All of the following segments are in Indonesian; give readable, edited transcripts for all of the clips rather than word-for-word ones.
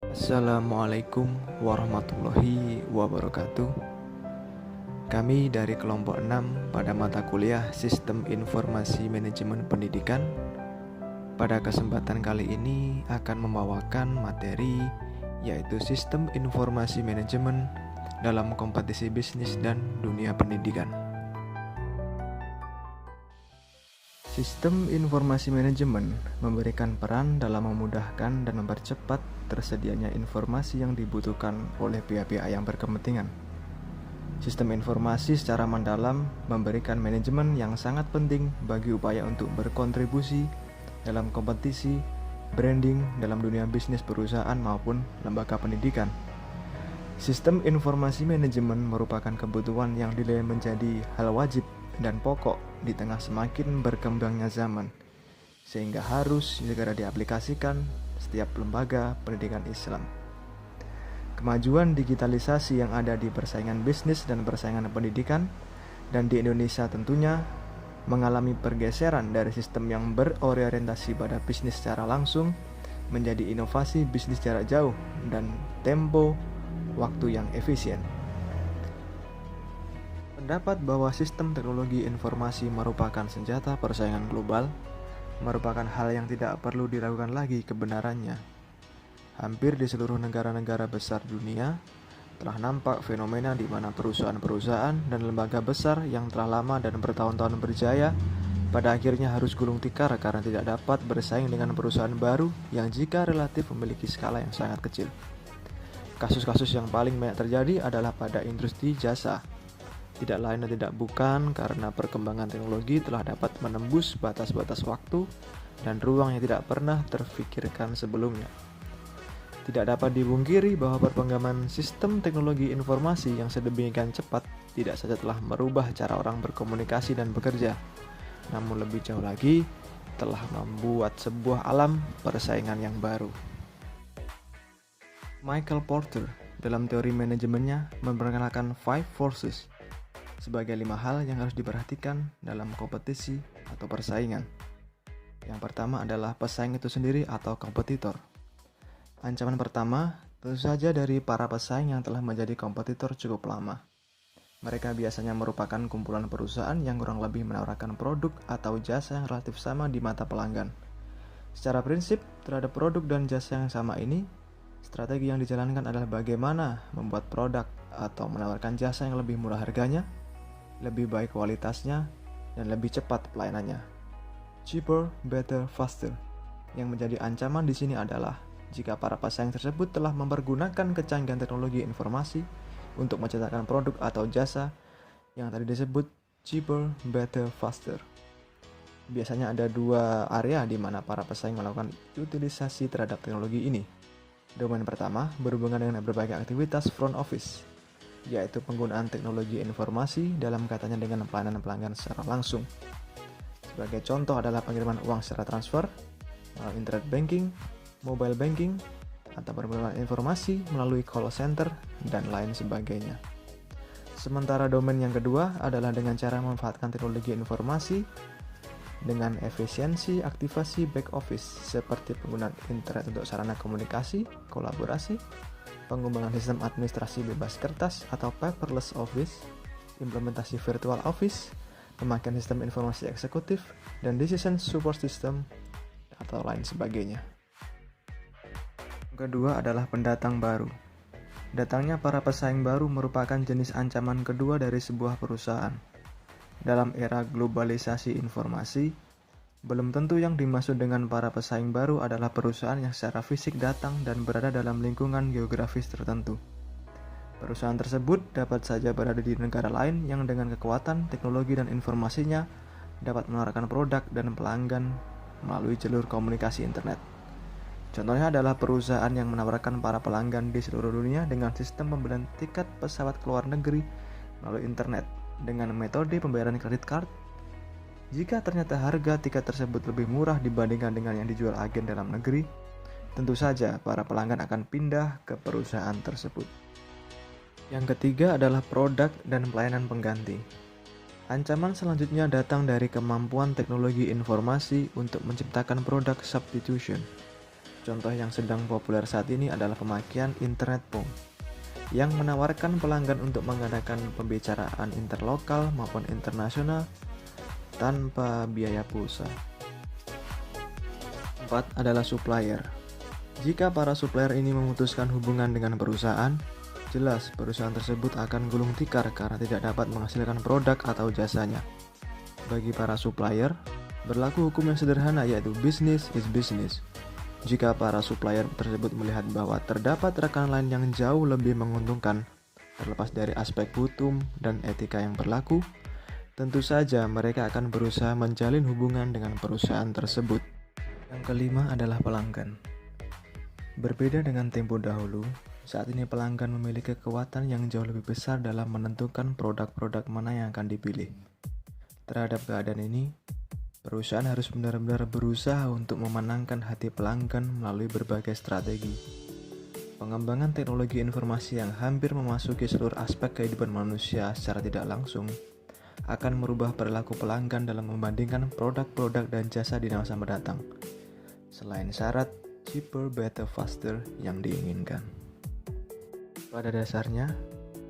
Assalamualaikum warahmatullahi wabarakatuh. Kami dari kelompok 6 pada mata kuliah Sistem Informasi Manajemen Pendidikan pada kesempatan kali ini akan membawakan materi yaitu Sistem Informasi Manajemen dalam kompetisi bisnis dan dunia pendidikan. Sistem informasi manajemen memberikan peran dalam memudahkan dan mempercepat tersedianya informasi yang dibutuhkan oleh pihak-pihak yang berkepentingan. Sistem informasi secara mendalam memberikan manajemen yang sangat penting bagi upaya untuk berkontribusi dalam kompetisi, branding dalam dunia bisnis perusahaan maupun lembaga pendidikan. Sistem informasi manajemen merupakan kebutuhan yang dinilai menjadi hal wajib dan pokok di tengah semakin berkembangnya zaman, sehingga harus segera diaplikasikan setiap lembaga pendidikan Islam. Kemajuan digitalisasi yang ada di persaingan bisnis dan persaingan pendidikan dan di Indonesia tentunya mengalami pergeseran dari sistem yang berorientasi pada bisnis secara langsung menjadi inovasi bisnis jarak jauh dan tempo waktu yang efisien. Pendapat bahwa sistem teknologi informasi merupakan senjata persaingan global merupakan hal yang tidak perlu diragukan lagi kebenarannya. Hampir di seluruh negara-negara besar dunia telah nampak fenomena di mana perusahaan-perusahaan dan lembaga besar yang telah lama dan bertahun-tahun berjaya pada akhirnya harus gulung tikar karena tidak dapat bersaing dengan perusahaan baru yang jika relatif memiliki skala yang sangat kecil. Kasus-kasus yang paling banyak terjadi adalah pada industri jasa. Tidak lain dan tidak bukan karena perkembangan teknologi telah dapat menembus batas-batas waktu dan ruang yang tidak pernah terfikirkan sebelumnya. Tidak dapat dipungkiri bahwa perkembangan sistem teknologi informasi yang sedemikian cepat tidak saja telah merubah cara orang berkomunikasi dan bekerja, namun lebih jauh lagi telah membuat sebuah alam persaingan yang baru. Michael Porter dalam teori manajemennya memperkenalkan 5 forces sebagai 5 hal yang harus diperhatikan dalam kompetisi atau persaingan. Yang pertama adalah pesaing itu sendiri atau kompetitor. Ancaman pertama tentu saja dari para pesaing yang telah menjadi kompetitor cukup lama. Mereka biasanya merupakan kumpulan perusahaan yang kurang lebih menawarkan produk atau jasa yang relatif sama di mata pelanggan. Secara prinsip, terhadap produk dan jasa yang sama ini, strategi yang dijalankan adalah bagaimana membuat produk atau menawarkan jasa yang lebih murah harganya, lebih baik kualitasnya, dan lebih cepat pelayanannya. Cheaper, better, faster. Yang menjadi ancaman di sini adalah jika para pesaing tersebut telah mempergunakan kecanggihan teknologi informasi untuk menciptakan produk atau jasa yang tadi disebut cheaper, better, faster. Biasanya ada 2 area di mana para pesaing melakukan utilisasi terhadap teknologi ini. Domain pertama berhubungan dengan berbagai aktivitas front office, yaitu penggunaan teknologi informasi dalam kaitannya dengan pelayanan pelanggan secara langsung. Sebagai contoh adalah pengiriman uang secara transfer, internet banking, mobile banking, atau perkembangan informasi melalui call center, dan lain sebagainya. Sementara domain yang kedua adalah dengan cara memanfaatkan teknologi informasi dengan efisiensi aktivasi back office seperti penggunaan internet untuk sarana komunikasi, kolaborasi, pengembangan sistem administrasi bebas kertas atau paperless office, implementasi virtual office, pemakaian sistem informasi eksekutif, dan decision support system, atau lain sebagainya. Yang kedua adalah pendatang baru. Datangnya para pesaing baru merupakan jenis ancaman kedua dari sebuah perusahaan. Dalam era globalisasi informasi, belum tentu yang dimaksud dengan para pesaing baru adalah perusahaan yang secara fisik datang dan berada dalam lingkungan geografis tertentu. Perusahaan tersebut dapat saja berada di negara lain yang dengan kekuatan teknologi dan informasinya dapat menawarkan produk dan pelanggan melalui jalur komunikasi internet. Contohnya adalah perusahaan yang menawarkan para pelanggan di seluruh dunia dengan sistem pembelian tiket pesawat ke luar negeri melalui internet dengan metode pembayaran kredit card. Jika ternyata harga tiket tersebut lebih murah dibandingkan dengan yang dijual agen dalam negeri, tentu saja para pelanggan akan pindah ke perusahaan tersebut. Yang ketiga adalah produk dan pelayanan pengganti. Ancaman selanjutnya datang dari kemampuan teknologi informasi untuk menciptakan produk substitution. Contoh yang sedang populer saat ini adalah pemakaian internet phone yang menawarkan pelanggan untuk mengadakan pembicaraan interlokal maupun internasional tanpa biaya pulsa. 4 adalah supplier. Jika para supplier ini memutuskan hubungan dengan perusahaan, jelas perusahaan tersebut akan gulung tikar karena tidak dapat menghasilkan produk atau jasanya. Bagi para supplier, berlaku hukum yang sederhana yaitu business is business. Jika para supplier tersebut melihat bahwa terdapat rekan lain yang jauh lebih menguntungkan, terlepas dari aspek hukum dan etika yang berlaku, tentu saja mereka akan berusaha menjalin hubungan dengan perusahaan tersebut. Yang kelima adalah pelanggan. Berbeda dengan tempo dahulu, saat ini pelanggan memiliki kekuatan yang jauh lebih besar dalam menentukan produk-produk mana yang akan dipilih. Terhadap keadaan ini, perusahaan harus benar-benar berusaha untuk memenangkan hati pelanggan melalui berbagai strategi. Pengembangan teknologi informasi yang hampir memasuki seluruh aspek kehidupan manusia secara tidak langsung akan merubah perilaku pelanggan dalam membandingkan produk-produk dan jasa di masa mendatang. Selain syarat cheaper, better, faster yang diinginkan. Pada dasarnya,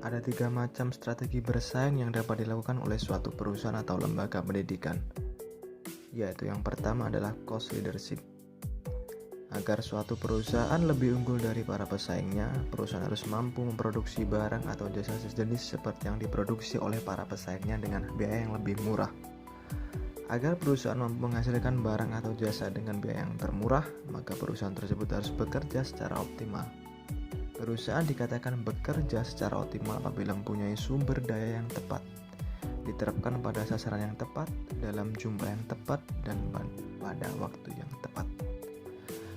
ada 3 macam strategi bersaing yang dapat dilakukan oleh suatu perusahaan atau lembaga pendidikan. Yaitu yang pertama adalah cost leadership. Agar suatu perusahaan lebih unggul dari para pesaingnya, perusahaan harus mampu memproduksi barang atau jasa sejenis seperti yang diproduksi oleh para pesaingnya dengan biaya yang lebih murah. Agar perusahaan mampu menghasilkan barang atau jasa dengan biaya yang termurah, maka perusahaan tersebut harus bekerja secara optimal. Perusahaan dikatakan bekerja secara optimal apabila mempunyai sumber daya yang tepat, diterapkan pada sasaran yang tepat, dalam jumlah yang tepat, dan pada waktu yang tepat.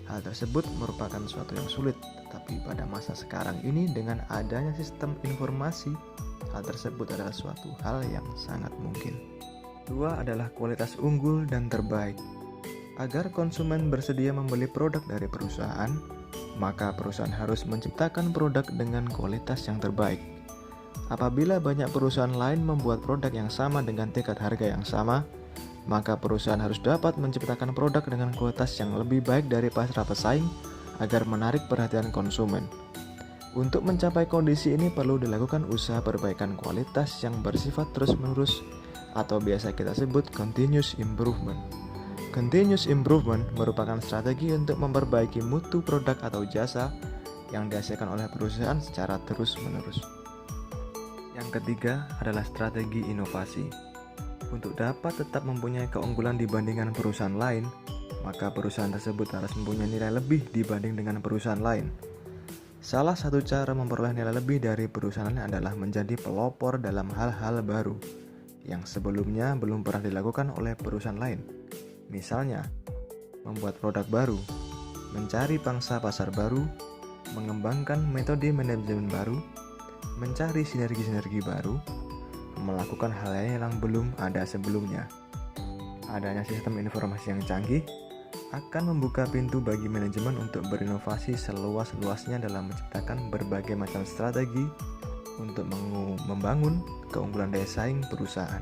Hal tersebut merupakan suatu yang sulit, tetapi pada masa sekarang ini dengan adanya sistem informasi, hal tersebut adalah suatu hal yang sangat mungkin. 2 adalah kualitas unggul dan terbaik. Agar konsumen bersedia membeli produk dari perusahaan, maka perusahaan harus menciptakan produk dengan kualitas yang terbaik. Apabila banyak perusahaan lain membuat produk yang sama dengan tingkat harga yang sama, maka perusahaan harus dapat menciptakan produk dengan kualitas yang lebih baik dari para pesaing agar menarik perhatian konsumen. Untuk mencapai kondisi ini perlu dilakukan usaha perbaikan kualitas yang bersifat terus-menerus atau biasa kita sebut continuous improvement. Continuous improvement merupakan strategi untuk memperbaiki mutu produk atau jasa yang dihasilkan oleh perusahaan secara terus-menerus. Yang ketiga adalah strategi inovasi. Untuk dapat tetap mempunyai keunggulan dibandingkan perusahaan lain, maka perusahaan tersebut harus mempunyai nilai lebih dibanding dengan perusahaan lain. Salah satu cara memperoleh nilai lebih dari perusahaan lain adalah menjadi pelopor dalam hal-hal baru yang sebelumnya belum pernah dilakukan oleh perusahaan lain. Misalnya, membuat produk baru, mencari pangsa pasar baru, mengembangkan metode manajemen baru, mencari sinergi-sinergi baru, melakukan hal lain yang belum ada sebelumnya. Adanya sistem informasi yang canggih akan membuka pintu bagi manajemen untuk berinovasi seluas-luasnya dalam menciptakan berbagai macam strategi untuk membangun keunggulan daya saing perusahaan.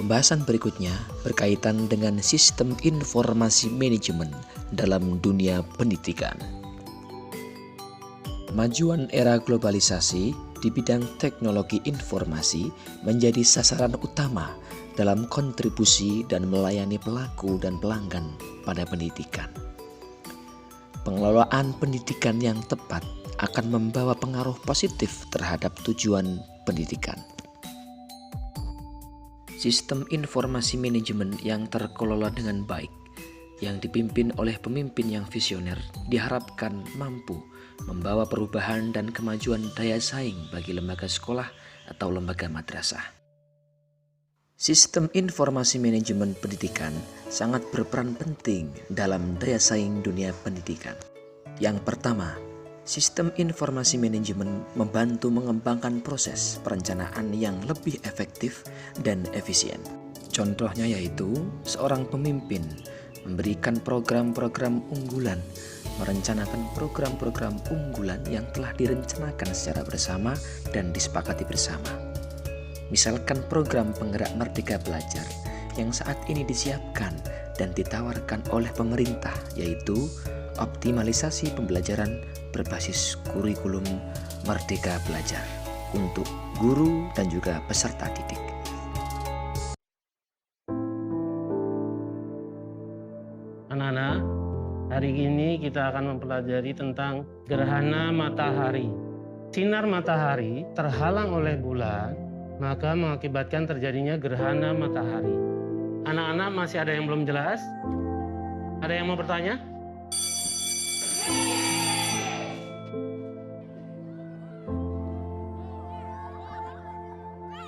Pembahasan berikutnya berkaitan dengan sistem informasi manajemen dalam dunia pendidikan. Kemajuan era globalisasi di bidang teknologi informasi menjadi sasaran utama dalam kontribusi dan melayani pelaku dan pelanggan pada pendidikan. Pengelolaan pendidikan yang tepat akan membawa pengaruh positif terhadap tujuan pendidikan. Sistem informasi manajemen yang terkelola dengan baik, yang dipimpin oleh pemimpin yang visioner, diharapkan mampu membawa perubahan dan kemajuan daya saing bagi lembaga sekolah atau lembaga madrasah. Sistem informasi manajemen pendidikan sangat berperan penting dalam daya saing dunia pendidikan. Yang pertama, sistem informasi manajemen membantu mengembangkan proses perencanaan yang lebih efektif dan efisien. Contohnya yaitu seorang pemimpin memberikan program-program unggulan merencanakan program-program unggulan yang telah direncanakan secara bersama dan disepakati bersama. Misalkan program penggerak Merdeka Belajar yang saat ini disiapkan dan ditawarkan oleh pemerintah, yaitu optimalisasi pembelajaran berbasis kurikulum Merdeka Belajar untuk guru dan juga peserta didik. Anak-anak, hari ini kita akan mempelajari tentang gerhana matahari. Sinar matahari terhalang oleh bulan, maka mengakibatkan terjadinya gerhana matahari. Anak-anak, masih ada yang belum jelas? Ada yang mau bertanya?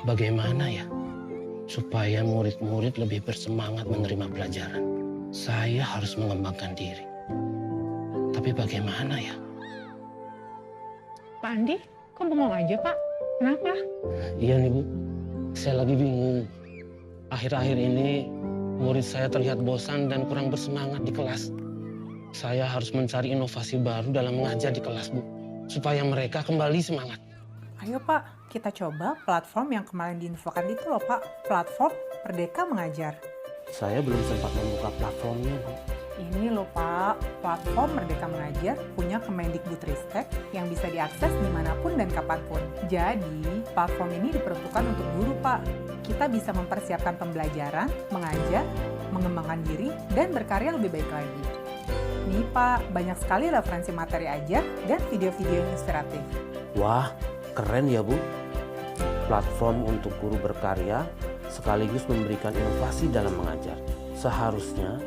Bagaimana ya supaya murid-murid lebih bersemangat menerima pelajaran? Saya harus mengembangkan diri. Tapi bagaimana ya? Pak Andi, kok bengong aja Pak? Kenapa? Iya nih Bu, saya lagi bingung. Akhir-akhir ini murid saya terlihat bosan dan kurang bersemangat di kelas. Saya harus mencari inovasi baru dalam mengajar di kelas Bu, supaya mereka kembali semangat. Ayo Pak, kita coba platform yang kemarin diinfokan itu loh Pak. Platform Merdeka Mengajar. Saya belum sempat membuka platformnya Bu. Ini loh Pak, platform Merdeka Mengajar punya Kemendikbudristek yang bisa diakses dimanapun dan kapanpun. Jadi, platform ini diperuntukkan untuk guru Pak. Kita bisa mempersiapkan pembelajaran, mengajar, mengembangkan diri, dan berkarya lebih baik lagi. Nih Pak, banyak sekali referensi materi ajar dan video-video yang inspiratif. Wah, keren ya Bu. Platform untuk guru berkarya sekaligus memberikan inovasi dalam mengajar. Seharusnya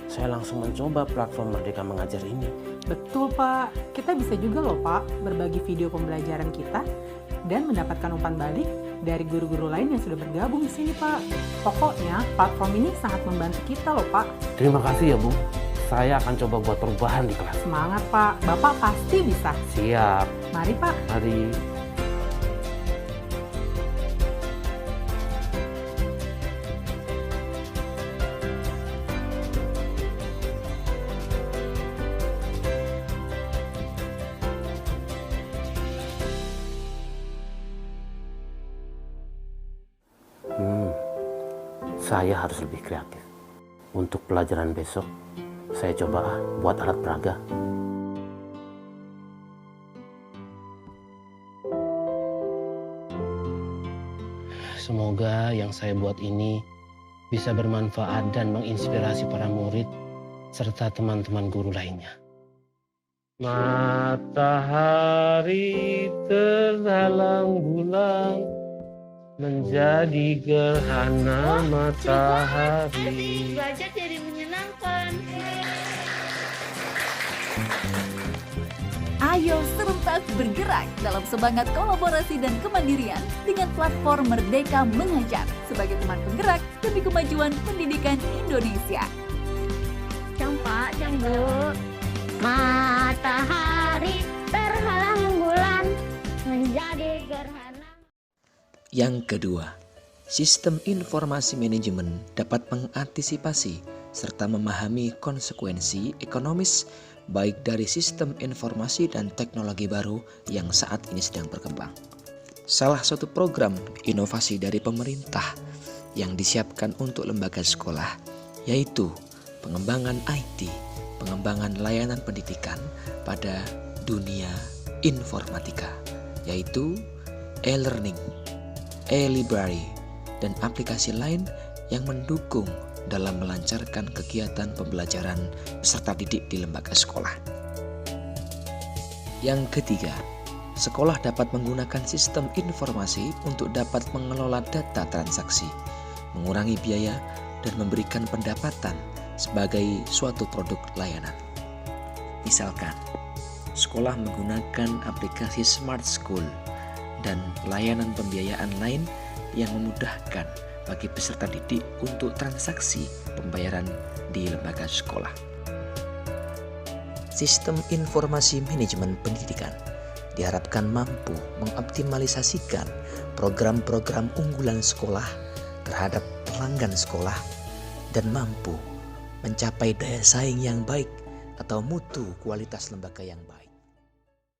saya langsung mencoba platform Merdeka Mengajar ini. Betul Pak, kita bisa juga loh Pak berbagi video pembelajaran kita dan mendapatkan umpan balik dari guru-guru lain yang sudah bergabung di sini Pak. Pokoknya platform ini sangat membantu kita loh Pak. Terima kasih ya Bu. Saya akan coba buat perubahan di kelas. Semangat Pak, Bapak pasti bisa. Siap. Mari Pak. Mari. Saya harus lebih kreatif. Untuk pelajaran besok, saya coba buat alat peraga. Semoga yang saya buat ini bisa bermanfaat dan menginspirasi para murid serta teman-teman guru lainnya. Matahari terhalang bulan menjadi gerhana matahari. Belajar jadi menyenangkan. Ayo serentak bergerak dalam semangat kolaborasi dan kemandirian dengan platform Merdeka Mengajar sebagai teman penggerak demi kemajuan pendidikan Indonesia. Campak, Bu. Matahari terhalang bulan menjadi gerhana. Yang kedua, sistem informasi manajemen dapat mengantisipasi serta memahami konsekuensi ekonomis baik dari sistem informasi dan teknologi baru yang saat ini sedang berkembang. Salah satu program inovasi dari pemerintah yang disiapkan untuk lembaga sekolah yaitu pengembangan IT, pengembangan layanan pendidikan pada dunia informatika, yaitu e-learning, e-library, dan aplikasi lain yang mendukung dalam melancarkan kegiatan pembelajaran peserta didik di lembaga sekolah. Yang ketiga, sekolah dapat menggunakan sistem informasi untuk dapat mengelola data transaksi, mengurangi biaya, dan memberikan pendapatan sebagai suatu produk layanan. Misalkan, sekolah menggunakan aplikasi Smart School dan layanan pembiayaan lain yang memudahkan bagi peserta didik untuk transaksi pembayaran di lembaga sekolah. Sistem informasi manajemen pendidikan diharapkan mampu mengoptimalisasikan program-program unggulan sekolah terhadap pelanggan sekolah dan mampu mencapai daya saing yang baik atau mutu kualitas lembaga yang baik.